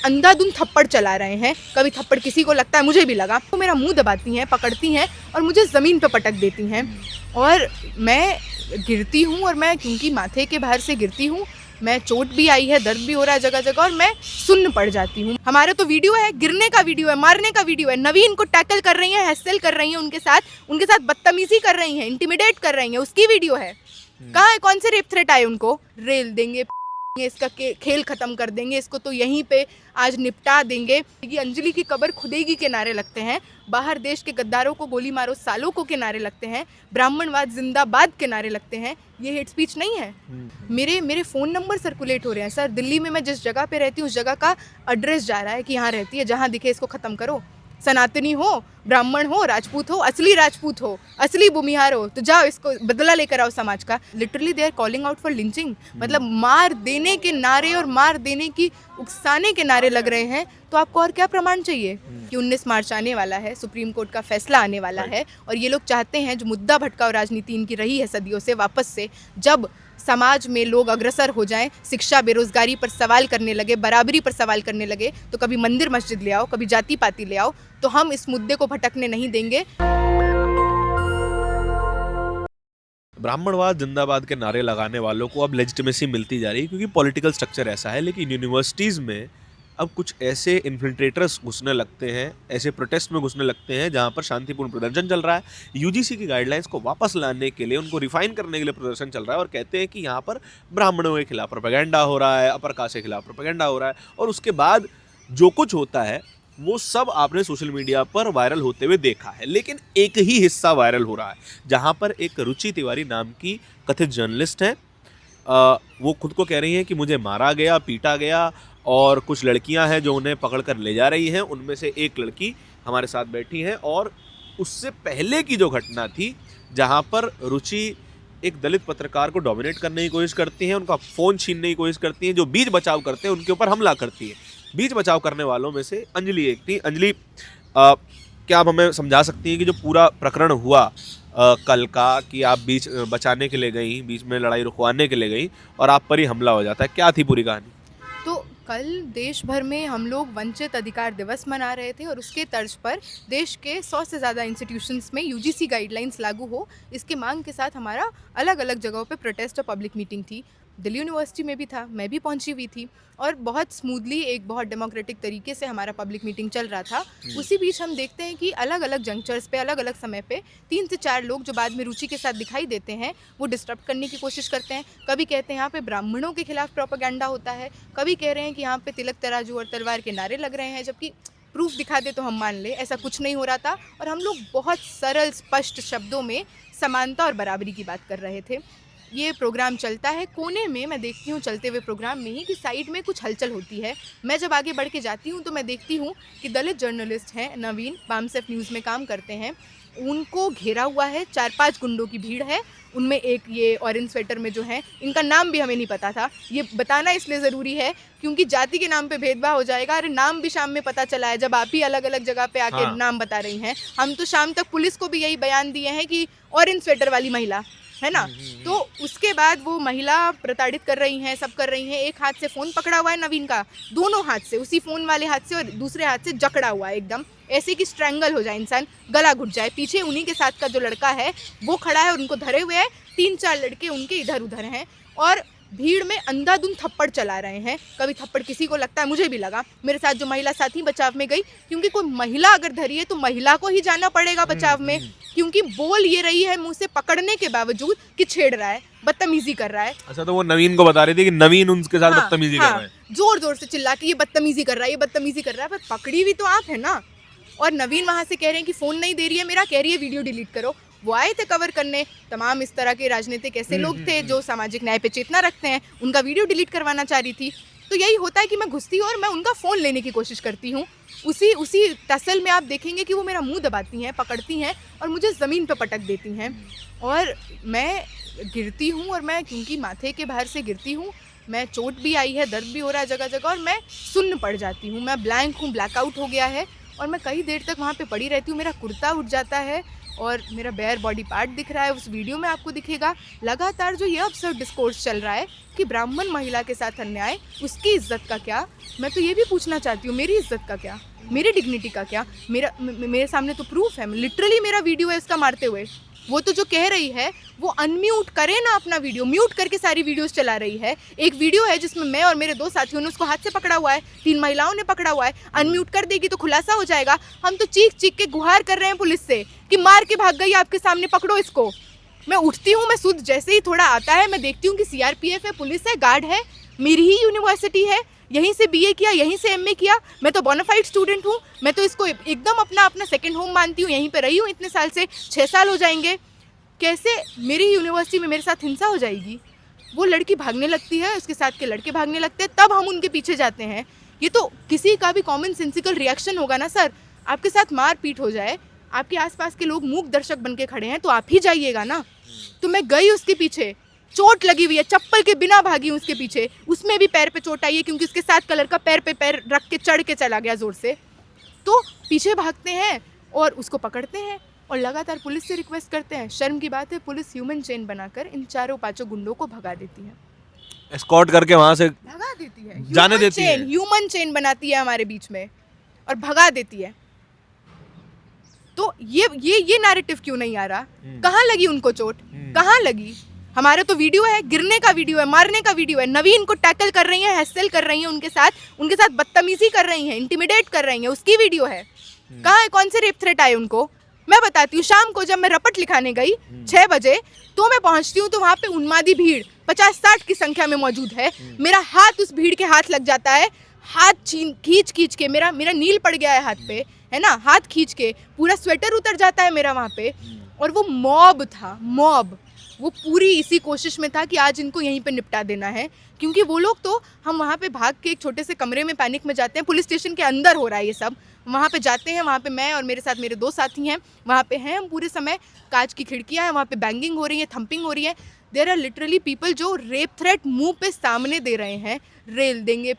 अंधाधुंध थप्पड़ चला रहे हैं। कभी थप्पड़ किसी को लगता है, मुझे भी लगा, तो मेरा मुंह दबाती हैं, पकड़ती हैं और मुझे ज़मीन पे पटक देती हैं। और मैं गिरती हूँ, और मैं क्योंकि माथे के बाहर से गिरती हूँ, मैं चोट भी आई है, दर्द भी हो रहा है जगह जगह, और मैं सुन्न पड़ जाती हूँ। हमारा तो वीडियो है, गिरने का वीडियो है, मारने का वीडियो है। नवीन को टैकल कर रही हैं, हेस्सल कर रही हैं, उनके साथ बदतमीजी कर रही हैं, इंटिमिडेट कर रही हैं, उसकी वीडियो है। कहाँ है, कौन से रेप थ्रेट आए उनको? रेल देंगे, इसका खेल खत्म कर देंगे, इसको तो यहीं पे आज निपटा देंगे। ये अंजलि की कब्र खुदेगी के नारे लगते हैं, बाहर देश के गद्दारों को गोली मारो सालों को के नारे लगते हैं, ब्राह्मणवाद जिंदाबाद के नारे लगते हैं। ये हेट स्पीच नहीं है? मेरे फ़ोन नंबर सर्कुलेट हो रहे हैं सर। दिल्ली में मैं जिस जगह पे रहती हूँ उस जगह का एड्रेस जा रहा है कि यहाँ रहती है, जहाँ दिखे इसको ख़त्म करो। सनातनी हो, ब्राह्मण हो, राजपूत हो, असली भूमिहार हो, तो जाओ इसको बदला लेकर आओ समाज का। Literally they are calling out for lynching. मतलब मार देने के नारे और मार देने की उकसाने के नारे लग रहे हैं। तो आपको और क्या प्रमाण चाहिए कि 19 मार्च आने वाला है, सुप्रीम कोर्ट का फैसला आने वाला है, और ये लोग चाहते हैं जो मुद्दा भटकाव राजनीति इनकी रही है सदियों से, वापस से जब समाज में लोग अग्रसर हो जाएं, शिक्षा बेरोजगारी पर सवाल करने लगे, बराबरी पर सवाल करने लगे, तो कभी मंदिर मस्जिद ले आओ, कभी जाति पाति ले आओ, तो हम इस मुद्दे को भटकने नहीं देंगे। ब्राह्मणवाद जिंदाबाद के नारे लगाने वालों को अब लेजिटिमेसी मिलती जा रही है क्योंकि पॉलिटिकल स्ट्रक्चर ऐसा है। लेकिन यूनिवर्सिटीज़ में अब कुछ ऐसे इन्फिल्ट्रेटर्स घुसने लगते हैं, ऐसे प्रोटेस्ट में घुसने लगते हैं जहां पर शांतिपूर्ण प्रदर्शन चल रहा है। यूजीसी की गाइडलाइंस को वापस लाने के लिए, उनको रिफाइन करने के लिए प्रदर्शन चल रहा है, और कहते हैं कि यहाँ पर ब्राह्मणों के खिलाफ प्रोपेगेंडा हो रहा है, अपर कास्ट के खिलाफ प्रोपेगेंडा हो रहा है। और उसके बाद जो कुछ होता है वो सब आपने सोशल मीडिया पर वायरल होते हुए देखा है। लेकिन एक ही हिस्सा वायरल हो रहा है जहाँ पर एक रुचि तिवारी नाम की कथित जर्नलिस्ट हैं, वो खुद को कह रही हैं कि मुझे मारा गया, पीटा गया, और कुछ लड़कियां हैं जो उन्हें पकड़ कर ले जा रही हैं। उनमें से एक लड़की हमारे साथ बैठी है, और उससे पहले की जो घटना थी जहां पर रुचि एक दलित पत्रकार को डोमिनेट करने की कोशिश करती हैं, उनका फ़ोन छीनने की कोशिश करती हैं, जो बीच बचाव करते हैं उनके ऊपर हमला करती है। बीच बचाव करने वालों में से अंजलि एक थी। अंजलि, क्या आप हमें समझा सकती हैं कि जो पूरा प्रकरण हुआ कल का, कि आप बीच बचाने के लिए गई, बीच में लड़ाई रुकवाने के लिए गई और आप पर ही हमला हो जाता है, क्या थी पूरी कहानी? तो कल देश भर में हम लोग वंचित अधिकार दिवस मना रहे थे, और उसके तर्ज पर देश के 100 से ज़्यादा इंस्टीट्यूशंस में यूजीसी गाइडलाइंस लागू हो, इसके मांग के साथ हमारा अलग अलग जगहों पे प्रोटेस्ट और पब्लिक मीटिंग थी। दिल्ली यूनिवर्सिटी में भी था, मैं भी पहुंची हुई थी, और बहुत स्मूथली एक बहुत डेमोक्रेटिक तरीके से हमारा पब्लिक मीटिंग चल रहा था। उसी बीच हम देखते हैं कि अलग अलग जंक्चर्स पे, अलग अलग समय पे 3 से 4 लोग जो बाद में रुचि के साथ दिखाई देते हैं, वो डिस्टर्ब करने की कोशिश करते हैं। कभी कहते हैं यहाँ पे ब्राह्मणों के खिलाफ प्रोपेगेंडा होता है, कभी कह रहे हैं कि यहाँ पे तिलक तराजू और तलवार के नारे लग रहे हैं, जबकि प्रूफ दिखा दे तो हम मान ले ऐसा कुछ नहीं हो रहा था। और हम लोग बहुत सरल स्पष्ट शब्दों में समानता और बराबरी की बात कर रहे थे। ये प्रोग्राम चलता है, कोने में मैं देखती हूँ चलते हुए प्रोग्राम में ही कि साइड में कुछ हलचल होती है। मैं जब आगे बढ़ के जाती हूँ तो मैं देखती हूँ कि दलित जर्नलिस्ट हैं नवीन, बामसेफ न्यूज़ में काम करते हैं, उनको घेरा हुआ है, 4-5 गुंडों की भीड़ है। उनमें एक ये ऑरेंज स्वेटर में जो है, इनका नाम भी हमें नहीं पता था, ये बताना इसलिए ज़रूरी है क्योंकि जाति के नाम पे भेदभाव हो जाएगा। अरे नाम भी शाम में पता चला है जब आप ही अलग अलग जगह पे आके नाम बता रही हैं। हम तो शाम तक पुलिस को भी यही बयान दिए हैं कि ऑरेंज स्वेटर वाली महिला है ना। तो उसके बाद वो महिला प्रताड़ित कर रही हैं, सब कर रही हैं। एक हाथ से फ़ोन पकड़ा हुआ है नवीन का, दोनों हाथ से, उसी फ़ोन वाले हाथ से, और दूसरे हाथ से जकड़ा हुआ है एकदम, ऐसे कि स्ट्रैंगल हो जाए इंसान, गला घुट जाए। पीछे उन्हीं के साथ का जो लड़का है वो खड़ा है और उनको धरे हुए है। 3-4 लड़के उनके इधर उधर हैं और भीड़ में अंधाधुंध थप्पड़ चला रहे हैं। कभी थप्पड़ किसी को लगता है, मुझे भी लगा। मेरे साथ जो महिला साथी बचाव में गई, क्योंकि कोई महिला अगर धरी है तो महिला को ही जाना पड़ेगा बचाव में, क्योंकि बोल ये रही है मुंह से पकड़ने के बावजूद कि छेड़ रहा है, बदतमीजी कर रहा है। अच्छा, तो वो नवीन को बता रही थी कि नवीन उनके साथ बदतमीजी कर रहा है, जोर जोर से चिल्ला के ये बदतमीजी कर रहा है, ये बदतमीजी कर रहा है। पर पकड़ी भी तो आप है ना। और नवीन वहां से कह रहे हैं कि फोन नहीं दे रही है मेरा, कह रही है वीडियो डिलीट करो। वो आए थे कवर करने, तमाम इस तरह के राजनीतिक ऐसे लोग थे जो सामाजिक न्याय पे चेतना रखते हैं, उनका वीडियो डिलीट करवाना चाह रही थी। तो यही होता है कि मैं घुसती हूँ और मैं उनका फ़ोन लेने की कोशिश करती हूँ। उसी तसल में आप देखेंगे कि वो मेरा मुंह दबाती हैं, पकड़ती हैं और मुझे ज़मीन पे पटक देती हैं। और मैं गिरती हूँ, और मैं क्योंकि माथे के बाहर से गिरती हूँ, मैं चोट भी आई है, दर्द भी हो रहा है जगह जगह, और मैं सुन्न पड़ जाती हूँ। मैं ब्लैंक हूँ, ब्लैकआउट हो गया है, और मैं कई देर तक वहाँ पे पड़ी रहती हूँ। मेरा कुर्ता उठ जाता है, और मेरा बेयर बॉडी पार्ट दिख रहा है, उस वीडियो में आपको दिखेगा। लगातार जो ये अपसर्ड डिस्कोर्स चल रहा है कि ब्राह्मण महिला के साथ अन्याय, उसकी इज्जत का क्या? मैं तो ये भी पूछना चाहती हूँ, मेरी इज्जत का क्या, मेरी डिग्निटी का क्या? मेरे सामने तो प्रूफ है, लिटरली मेरा वीडियो है उसका मारते हुए। वो तो जो कह रही है वो अनम्यूट करे ना अपना वीडियो, म्यूट करके सारी वीडियोस चला रही है। एक वीडियो है जिसमें मैं और मेरे 2 साथियों ने उसको हाथ से पकड़ा हुआ है, 3 महिलाओं ने पकड़ा हुआ है। अनम्यूट कर देगी तो खुलासा हो जाएगा। हम तो चीख चीख के गुहार कर रहे हैं पुलिस से कि मार के भाग गई आपके सामने, पकड़ो इसको। मैं उठती हूँ, मैं सुध जैसे ही थोड़ा आता है, मैं देखती हूँ कि सीआरपीएफ है, पुलिस है, गार्ड है, मेरी ही यूनिवर्सिटी है, यहीं से बीए किया, यहीं से एमए किया, मैं तो बोनाफाइड स्टूडेंट हूँ। मैं तो इसको एकदम अपना सेकंड होम मानती हूँ, यहीं पे रही हूँ इतने साल से, 6 साल हो जाएंगे। कैसे मेरी यूनिवर्सिटी में मेरे साथ हिंसा हो जाएगी? वो लड़की भागने लगती है, उसके साथ के लड़के भागने लगते हैं, तब हम उनके पीछे जाते हैं। ये तो किसी का भी कॉमन सेंसिकल रिएक्शन होगा ना सर। आपके साथ मार पीट हो जाए, आपके आसपास के लोग मूक दर्शक बन के खड़े हैं, तो आप ही जाइएगा ना। तो मैं गई उसके पीछे, चोट लगी हुई है, चप्पल के बिना भागी हूँ उसके पीछे, उसमें भी पैर पे चोट आई है क्योंकि उसके साथ कलर का पैर पे पैर रख के चढ़ के चला गया जोर से। तो पीछे भागते हैं और उसको पकड़ते हैं और लगातार पुलिस से रिक्वेस्ट करते हैं। शर्म की बात है, पुलिस ह्यूमन चेन बनाकर इन 4-5 गुंडों को भगा देती है, एस्कॉर्ट करके वहां से भगा देती है, जाने देती है। ह्यूमन चेन बनाती है हमारे बीच में और भगा देती है। तो ये नैरेटिव क्यों नहीं आ रहा? कहाँ लगी उनको चोट, कहाँ लगी? हमारे तो वीडियो है, गिरने का वीडियो है, मारने का वीडियो है, नवीन को टैकल कर रही है, हेस्टल कर रही है, उनके साथ बदतमीजी कर रही है, इंटिमिडेट कर रही है, उसकी वीडियो है। कहाँ है? कौन से रेप थ्रेट आए उनको? मैं बताती हूँ। शाम को जब मैं रपट लिखाने गई 6 बजे, तो मैं पहुंचती हूँ तो वहाँ पे उन्मादी भीड़ 50-60 की संख्या में मौजूद है। मेरा हाथ उस भीड़ के हाथ लग जाता है, हाथ खींच के मेरा नील पड़ गया है हाथ पे, है ना, हाथ खींच के पूरा स्वेटर उतर जाता है मेरा वहाँ पे। और वो मॉब था, मॉब, वो पूरी इसी कोशिश में था कि आज इनको यहीं पे निपटा देना है। क्योंकि वो लोग तो, हम वहाँ पे भाग के एक छोटे से कमरे में पैनिक में जाते हैं, पुलिस स्टेशन के अंदर हो रहा है ये सब, वहाँ पे जाते हैं, वहाँ पे मैं और मेरे साथ मेरे 2 साथी हैं, वहाँ पे हैं हम पूरे समय, कांच की खिड़कियाँ हैं, वहाँ पे बैंगिंग हो रही है, थंपिंग हो रही है। देयर आर लिटरली पीपल जो रेप थ्रेट मुंह पे सामने दे रहे हैं, रेल देंगे,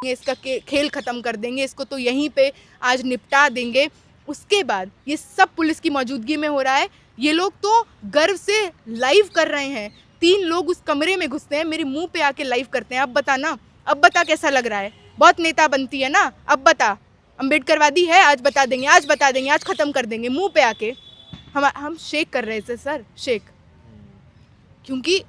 इसका खेल ख़त्म कर देंगे, इसको तो यहीं पे आज निपटा देंगे। उसके बाद ये सब पुलिस की मौजूदगी में हो रहा है। ये लोग तो गर्व से लाइव कर रहे हैं, 3 लोग उस कमरे में घुसते हैं, मेरे मुंह पे आके लाइव करते हैं। अब बता ना, अब बता कैसा लग रहा है? बहुत नेता बनती है ना, अब बता, अम्बेडकरवादी है, आज बता देंगे, आज बता देंगे, आज ख़त्म कर देंगे, मुंह पे आके। हम शेक कर रहे थे सर, शेक। क्योंकि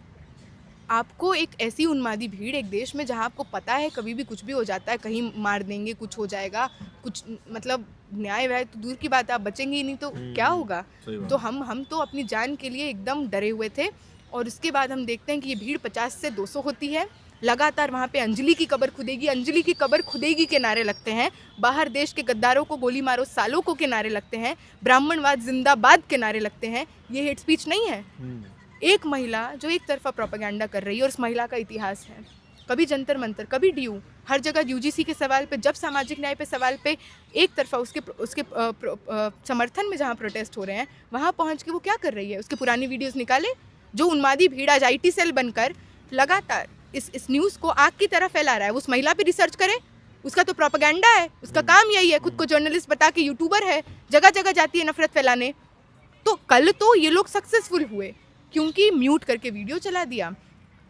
आपको एक ऐसी उन्मादी भीड़ एक देश में, जहाँ आपको पता है कभी भी कुछ भी हो जाता है, कहीं मार देंगे, कुछ हो जाएगा, कुछ मतलब न्याय व्याय तो दूर की बात है, आप बचेंगे ही नहीं तो क्या होगा? तो हम तो अपनी जान के लिए एकदम डरे हुए थे। और उसके बाद हम देखते हैं कि ये भीड़ 50 से 200 होती है। लगातार वहाँ पे अंजलि की कब्र खुदेगी, अंजलि की कब्र खुदेगी के नारे लगते हैं, बाहर देश के गद्दारों को गोली मारो सालों को के नारे लगते हैं, ब्राह्मणवाद जिंदाबाद के नारे लगते हैं। ये हेट स्पीच नहीं है? एक महिला जो एक तरफा प्रोपेगेंडा कर रही है, और उस महिला का इतिहास है, कभी जंतर मंतर, कभी डीयू, हर जगह यूजीसी के सवाल पे, जब सामाजिक न्याय पे सवाल पे एक तरफा उसके समर्थन में जहाँ प्रोटेस्ट हो रहे हैं, वहाँ पहुँच के वो क्या कर रही है? उसके पुरानी वीडियोस निकाले। जो उन्मादी भीड़ आज IT सेल बनकर लगातार इस न्यूज़ को आग की तरह फैला रहा है, उस महिला पे रिसर्च करे। उसका तो प्रोपेगेंडा है, उसका काम यही है, खुद को जर्नलिस्ट बता के यूट्यूबर है, जगह जगह जाती है नफरत फैलाने। तो कल तो ये लोग सक्सेसफुल हुए क्योंकि म्यूट करके वीडियो चला दिया।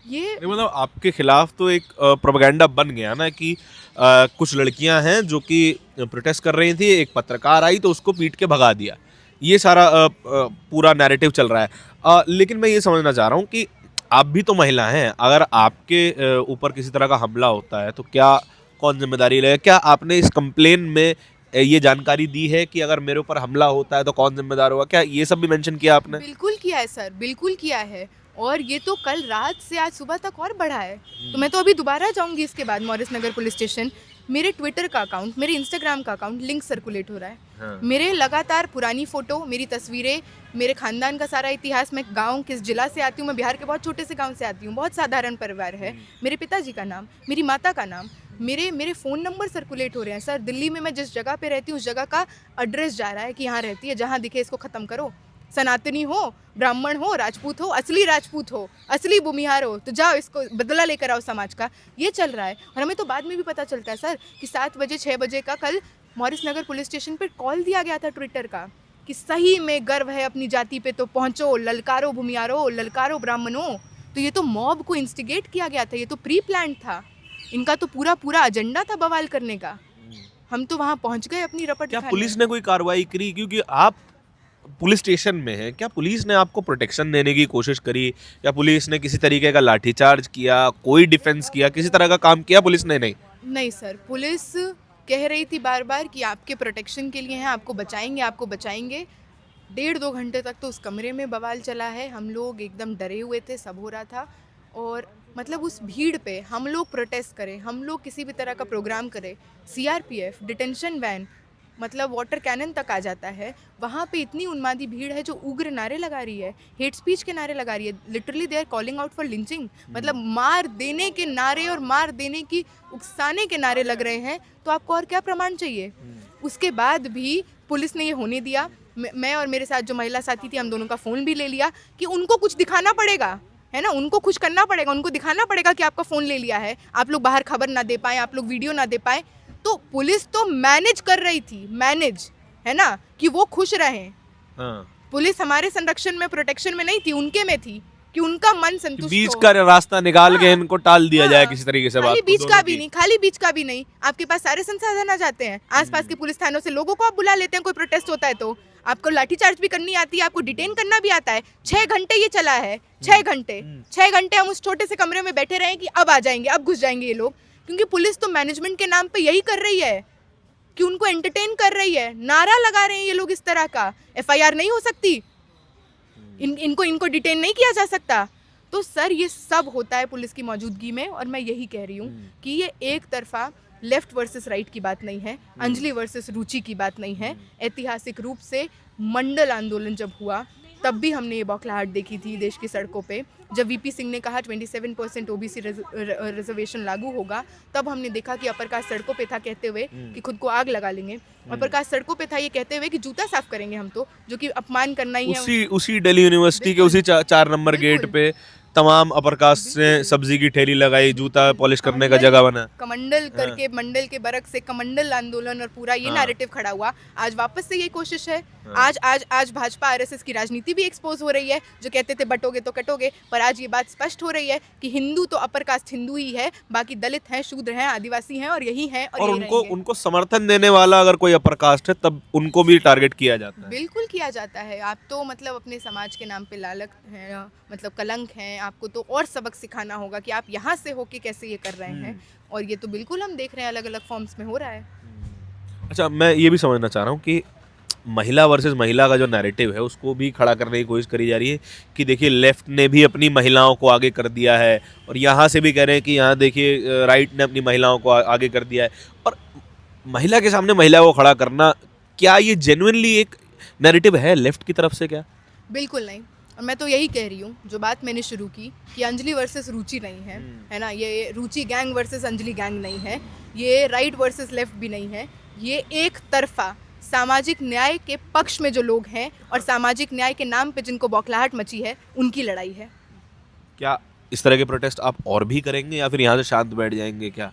ये मतलब आपके खिलाफ तो एक प्रोपेगेंडा बन गया ना कि कुछ लड़कियां हैं जो कि प्रोटेस्ट कर रही थी, एक पत्रकार आई तो उसको पीट के भगा दिया, ये सारा पूरा नैरेटिव चल रहा है। लेकिन मैं ये समझना चाह रहा हूँ कि आप भी तो महिला हैं, अगर आपके ऊपर किसी तरह का हमला होता है तो क्या, कौन जिम्मेदारी लेगा? क्या आपने इस कंप्लेन में ये जानकारी दी है कि अगर मेरे ऊपर हमला होता है तो कौन जिम्मेदार होगा? क्या ये सब भी मेंशन किया आपने? बिल्कुल किया है सर, बिल्कुल किया है। और ये तो कल रात से आज सुबह तक और बढ़ा है। तो मैं तो अभी दोबारा जाऊंगी इसके बाद मॉरिस नगर पुलिस स्टेशन। मेरे ट्विटर का अकाउंट, मेरे इंस्टाग्राम का अकाउंट लिंक सर्कुलेट हो रहा है। हाँ। मेरे लगातार पुरानी फ़ोटो, मेरी तस्वीरें, मेरे ख़ानदान का सारा इतिहास, मैं गांव किस जिला से आती हूँ, मैं बिहार के बहुत छोटे से गांव से आती हूँ, बहुत साधारण परिवार है। मेरे पिताजी का नाम, मेरी माता का नाम, मेरे फ़ोन नंबर सर्कुलेट हो रहे हैं सर। दिल्ली में मैं जिस जगह पे रहती हूँ उस जगह का एड्रेस जा रहा है कि यहाँ रहती है, जहाँ दिखे इसको ख़त्म करो। सनातनी हो, ब्राह्मण हो, राजपूत हो, असली भूमिहार हो, तो जाओ इसको बदला लेकर आओ समाज का। ये चल रहा है। और हमें तो बाद में भी पता चलता है सर कि 7 बजे 6 बजे का कल मॉरिस नगर पुलिस स्टेशन पर कॉल दिया गया था ट्विटर का कि सही में गर्व है अपनी जाति पे तो पहुंचो, ललकारो भूमियारो, ललकारो ब्राह्मणों। तो ये तो मॉब को इंस्टिगेट किया गया था, ये तो प्री प्लान था, इनका तो पूरा पूरा एजेंडा था बवाल करने का। हम तो वहां पहुंच गए अपनी रपट क्या दिखाने। पुलिस ने कोई कार्रवाई करी? क्योंकि आप पुलिस स्टेशन में हैं, क्या पुलिस ने आपको प्रोटेक्शन देने की कोशिश करी, या पुलिस ने किसी तरीके का लाठीचार्ज किया, कोई डिफेंस किया, किसी तरह का काम किया पुलिस ने? नहीं। नहीं सर, पुलिस कह रही थी बार बार कि आपके प्रोटेक्शन के लिए हैं, आपको बचाएंगे, आपको बचाएंगे। 1.5-2 घंटे तक तो उस कमरे में बवाल चला है, हम लोग एकदम डरे हुए थे, सब हो रहा था। और मतलब उस भीड़ पे हम लोग प्रोटेस्ट करें, हम लोग किसी भी तरह का प्रोग्राम करें, सीआरपीएफ डिटेंशन वैन मतलब वाटर कैनन तक आ जाता है, वहाँ पे इतनी उन्मादी भीड़ है जो उग्र नारे लगा रही है, हेट स्पीच के नारे लगा रही है, literally they are calling out for lynching, मतलब मार देने के नारे और मार देने की उकसाने के नारे लग रहे हैं। तो आपको और क्या प्रमाण चाहिए? उसके बाद भी पुलिस ने ये होने दिया। मैं और मेरे साथ जो महिला साथी थी, हम दोनों का फ़ोन भी ले लिया कि उनको कुछ दिखाना पड़ेगा, है ना, उनको खुश करना पड़ेगा, उनको दिखाना पड़ेगा कि आपका फ़ोन ले लिया है, आप लोग बाहर खबर ना दे पाएँ, आप लोग वीडियो ना दे पाएँ। तो पुलिस तो मैनेज कर रही थी, मैनेज, है ना, कि वो खुश रहें। हाँ। पुलिस हमारे संरक्षण में, प्रोटेक्शन में नहीं थी, उनके में थी कि उनका मन संतुष्ट बीच हो। का रास्ता निकाल के हाँ, इनको टाल दिया जाए हाँ, किसी तरीके से। बात खाली को बीच दोनों का भी की। नहीं, खाली बीच का भी नहीं, आपके पास सारे संसाधन आ जाते हैं। आसपास के पुलिस थानों से लोगों को आप बुला लेते हैं, कोई प्रोटेस्ट होता है तो आपको लाठीचार्ज भी करनी आती है, आपको डिटेन करना भी आता है। 6 घंटे ये चला है, 6 घंटे, 6 घंटे हम उस छोटे से कमरे में बैठे रहे कि अब आ जाएंगे, अब घुस जाएंगे ये लोग, क्योंकि पुलिस तो मैनेजमेंट के नाम पे यही कर रही है कि उनको एंटरटेन कर रही है, नारा लगा रहे हैं ये लोग इस तरह का। एफआईआर नहीं हो सकती, इनको डिटेन नहीं किया जा सकता। तो सर ये सब होता है पुलिस की मौजूदगी में, और मैं यही कह रही हूँ कि ये एक तरफा लेफ्ट वर्सेस राइट की बात नहीं है, अंजलि वर्सेस रुचि की बात नहीं है। ऐतिहासिक रूप से मंडल आंदोलन जब हुआ तब भी हमने ये बौखलाहट देखी थी देश की सड़कों पे। जब वीपी सिंह ने कहा 27% ओबीसी रिजर्वेशन लागू होगा, तब हमने देखा कि अपर कास्ट सड़कों पे था कहते हुए कि खुद को आग लगा लेंगे। अपर कास्ट सड़कों पे था ये कहते हुए कि जूता साफ करेंगे हम तो, जो कि अपमान करना ही है। उसी दिल्ली यूनिवर्सिटी के उसी 4 नंबर गेट पे तमाम अपर कास्ट ने सब्जी की ठेली लगाई, जूता पॉलिश करने का जगह बना। कमंडल करके मंडल के बरक से कमंडल आंदोलन और पूरा ये नैरेटिव खड़ा हुआ। आज वापस से ये कोशिश है। आज भाजपा आरएसएस की राजनीति भी एक्सपोज हो रही है, जो कहते थे बटोगे तो कटोगे, पर आज ये बात स्पष्ट हो रही है कि हिंदू तो अपर कास्ट हिंदू ही है, बाकी दलित हैं, शूद्र हैं, आदिवासी हैं, और यही हैं और यही रहेंगे। उनको समर्थन देने वाला अगर कोई अपर कास्ट है तब उनको भी टारगेट किया जाता है। बिल्कुल किया जाता है। आप तो मतलब अपने समाज के नाम पे लालक हैं, मतलब कलंक हैं, आपको तो और सबक सिखाना होगा कि आप यहाँ से होके कैसे ये कर रहे हैं। और ये तो बिल्कुल हम देख रहे हैं अलग अलग फॉर्म्स में हो रहा है। अच्छा, मैं ये भी समझना चाह रहा हूँ कि महिला वर्सेस महिला का जो नैरेटिव है उसको भी खड़ा करने की कोशिश करी जा रही है कि देखिए लेफ्ट ने भी अपनी महिलाओं को आगे कर दिया है, और यहाँ से भी कह रहे हैं कि यहाँ देखिए राइट ने अपनी महिलाओं को आगे कर दिया है। और महिला के सामने महिला को खड़ा करना, क्या ये जेन्युइनली एक नैरेटिव है लेफ्ट की तरफ से? क्या बिल्कुल नहीं। और मैं तो यही कह रही हूँ, जो बात मैंने शुरू की कि अंजलि वर्सेस रुचि नहीं है, है ना, ये रुचि गैंग वर्सेस अंजलि गैंग नहीं है, ये राइट वर्सेस लेफ्ट भी नहीं है, ये एक तरफा सामाजिक न्याय के पक्ष में जो लोग हैं और सामाजिक न्याय के नाम पे जिनको बौखलाहट मची है, उनकी लड़ाई है। क्या इस तरह के प्रोटेस्ट आप और भी करेंगे या फिर यहाँ से शांत बैठ जाएंगे? क्या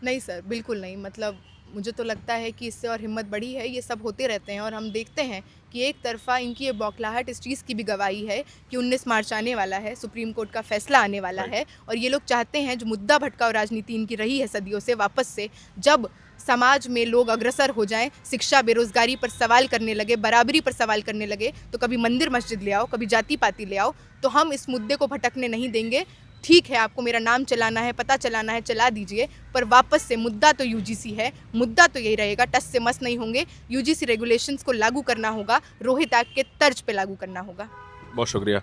नहीं सर, बिल्कुल नहीं। मतलब मुझे तो लगता है कि इससे और हिम्मत बढ़ी है, ये सब होते रहते हैं, और हम देखते हैं कि एक तरफा इनकी ये बौखलाहट इस चीज़ की भी गवाही है कि 19 मार्च आने वाला है, सुप्रीम कोर्ट का फैसला आने वाला है, और ये लोग चाहते हैं जो मुद्दा भटकाव राजनीति इनकी रही है सदियों से, वापस से जब समाज में लोग अग्रसर हो जाएं, शिक्षा बेरोजगारी पर सवाल करने लगे, बराबरी पर सवाल करने लगे, तो कभी मंदिर मस्जिद ले आओ, कभी जाति पाति ले आओ, तो हम इस मुद्दे को भटकने नहीं देंगे। ठीक है, आपको मेरा नाम चलाना है, पता चलाना है, चला दीजिए, पर वापस से मुद्दा तो यूजीसी है, मुद्दा तो यही रहेगा, टस से मस नहीं होंगे। यूजीसी रेगुलेशंस को लागू करना होगा, रोहित एक्ट के तर्ज पे लागू करना होगा। बहुत शुक्रिया।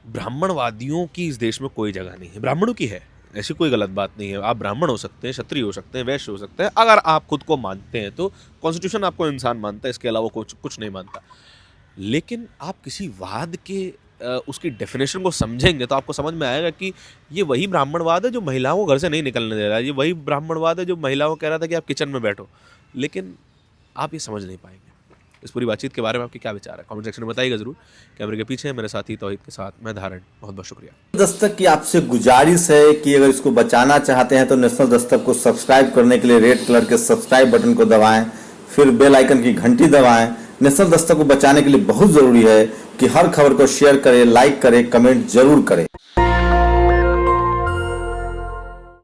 ब्राह्मणवादियों की इस देश में कोई जगह नहीं है, ब्राह्मणों की है, ऐसी कोई गलत बात नहीं है। आप ब्राह्मण हो सकते हैं, क्षत्रिय हो सकते हैं, वैश्य हो सकते हैं, अगर आप खुद को मानते हैं तो कॉन्स्टिट्यूशन आपको इंसान मानता है, इसके अलावा कुछ नहीं मानता। लेकिन आप किसी वाद के उसकी डेफिनेशन को समझेंगे तो आपको समझ में आएगा कि ये वही ब्राह्मणवाद है जो महिलाओं को घर से नहीं निकलने दे रहा है, ये वही ब्राह्मणवाद है जो महिलाओं को कह रहा था कि आप किचन में बैठो, लेकिन आप ये समझ नहीं पाएंगे। इस पूरी बातचीत के बारे में आपके क्या विचार है, कमेंट सेक्शन में बताइएगा जरूर। कैमरे के पीछे मेरे साथी तौहीद के साथ मैं धारण, बहुत बहुत शुक्रिया। दस्तक की आपसे गुजारिश है कि अगर इसको बचाना चाहते हैं तो नेशनल दस्तक को सब्सक्राइब करने के लिए रेड कलर के सब्सक्राइब बटन को दबाएं, फिर बेल आइकन की घंटी दबाएं, नेशनल दस्तक को बचाने के लिए बहुत जरूरी है कि हर खबर को शेयर करें, लाइक करें, कमेंट जरूर करें।